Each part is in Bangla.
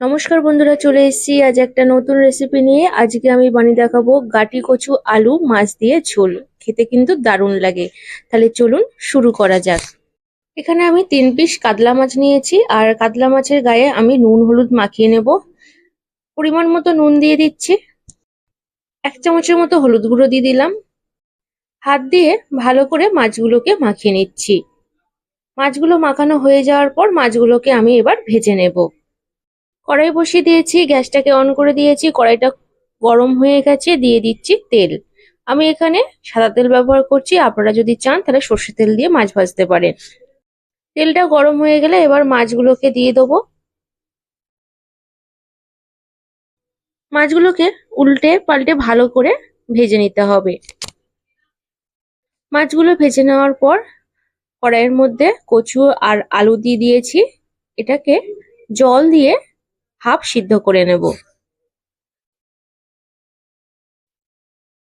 নমস্কার বন্ধুরা, চলে এসেছি আজ একটা নতুন রেসিপি নিয়ে। আজকে আমি বানিয়ে দেখাবো গাটি কচু আলু মাছ দিয়ে ঝোল। খেতে কিন্তু দারুণ লাগে। তাহলে চলুন শুরু করা যাক। এখানে আমি 3 পিস কাতলা মাছ নিয়েছি, আর কাতলা মাছের গায়ে আমি নুন হলুদ মাখিয়ে নেব। পরিমাণ মতো নুন দিয়ে দিচ্ছি, 1 চামচের মতো হলুদ গুঁড়ো দিয়ে দিলাম। হাত দিয়ে ভালো করে মাছগুলোকে মাখিয়ে নিচ্ছি। মাছগুলো মাখানো হয়ে যাওয়ার পর মাছগুলোকে আমি এবার ভেজে নেব। কড়াই বসিয়ে দিয়েছি, গ্যাসটাকে অন করে দিয়েছি। কড়াইটা গরম হয়ে গেছে, দিয়ে দিচ্ছি তেল। আমি এখানে সাদা তেল ব্যবহার করছি, আপনারা যদি চান তাহলে সর্ষের তেল দিয়ে মাছ ভাজতে পারেন। তেলটা গরম হয়ে গেলে এবার মাছগুলোকে দিয়ে দেবো। মাছগুলোকে উল্টে পাল্টে ভালো করে ভেজে নিতে হবে। মাছগুলো ভেজে নেওয়ার পর কড়াইয়ের মধ্যে কচু আর আলু দিয়ে দিয়েছি। এটাকে জল দিয়ে হাফ সিদ্ধ করে নেব।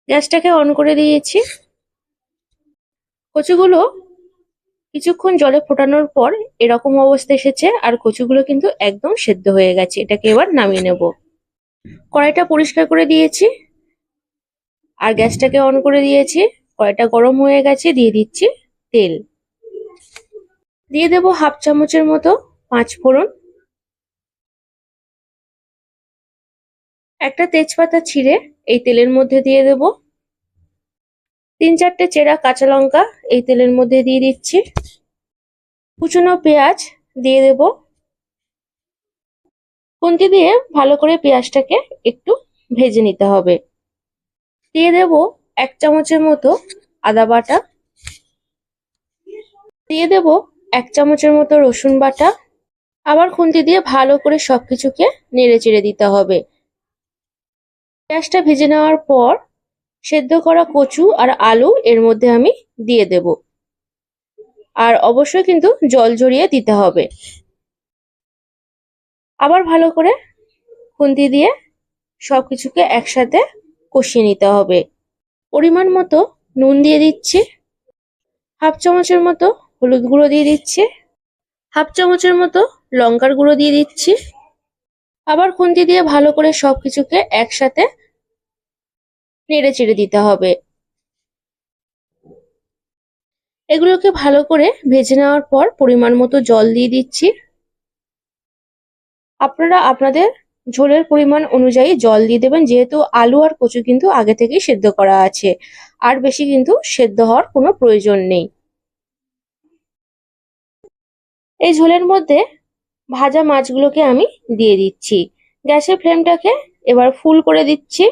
গ্যাসটাকে অন করে দিয়েছি। কচুগুলো কিছুক্ষণ জলে ফোটানোর পর এরকম অবস্থা এসেছে, আর কচুগুলো কিন্তু একদম সেদ্ধ হয়ে গেছে। এটাকে এবার নামিয়ে নেব। কড়াইটা পরিষ্কার করে দিয়েছি আর গ্যাসটাকে অন করে দিয়েছি। কড়াইটা গরম হয়ে গেছে, দিয়ে দিচ্ছি তেল। দিয়ে দেব হাফ চামচের মতো 5 ফোড়ন, একটা তেজপাতা ছিঁড়ে এই তেলের মধ্যে দিয়ে দেব। 3-4টে চেরা কাঁচা লঙ্কা এই তেলের মধ্যে দিয়ে দিচ্ছি। কুচনো পেঁয়াজ দিয়ে দেব। খুন্তি দিয়ে ভালো করে পেঁয়াজটাকে একটু ভেজে নিতে হবে। দিয়ে দেব 1 চামচের মতো আদা বাটা। দিয়ে দেব 1 চামচের মতো রসুন বাটা। আবার খুন্তি দিয়ে ভালো করে সবকিছুকে নেড়ে চেড়ে দিতে হবে। পেঁয়াজটা ভেজে নেওয়ার পর সেদ্ধ করা কচু আর আলু এর মধ্যে আমি দিয়ে দেব। আর অবশ্যই কিন্তু জল ঝরিয়ে দিতে হবে। আবার ভালো করে খুন্তি দিয়ে সবকিছুকে একসাথে কষিয়ে নিতে হবে। পরিমাণ মতো নুন দিয়ে দিচ্ছি, হাফ চামচের মতো হলুদ গুঁড়ো দিয়ে দিচ্ছি, হাফ চামচের মতো লঙ্কার গুঁড়ো দিয়ে দিচ্ছি। আবার খুন্তি দিয়ে ভালো করে সবকিছুকে একসাথে নেড়ে চেড়ে দিতে হবে। এগুলোকে ভালো করে ভেজে নেওয়ার পর পরিমাণ মতো জল দিয়ে দিচ্ছি। আপনারা আপনাদের ঝোলের পরিমাণ অনুযায়ী জল দিয়ে দেবেন, যেহেতু আলু আর কচু কিন্তু আগে থেকেই সেদ্ধ করা আছে। আর বেশি কিন্তু সেদ্ধ হওয়ার কোনো প্রয়োজন নেই। এই ঝোলের মধ্যে ভাজা মাছগুলোকে আমি দিয়ে দিচ্ছি। গ্যাসের ফ্লেমটাকে এবার ফুল করে দিচ্ছি।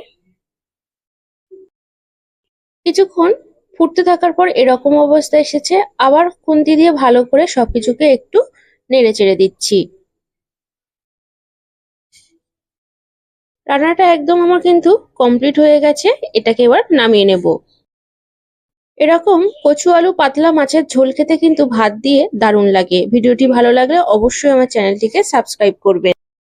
কিছুক্ষণ ফুটতে থাকার পর এরকম অবস্থা এসেছে। আবার খুন্তি দিয়ে ভালো করে সবকিছুকে একটু নেড়ে চেড়ে দিচ্ছি। রান্নাটা একদম আমার কিন্তু কমপ্লিট হয়ে গেছে। এটাকে এবার নামিয়ে নেব। এরকম কচু আলু পাতলা মাছের ঝোল খেতে কিন্তু ভাত দিয়ে দারুণ লাগে। ভিডিওটি ভালো লাগলে অবশ্যই আমার চ্যানেলটিকে সাবস্ক্রাইব করবেন।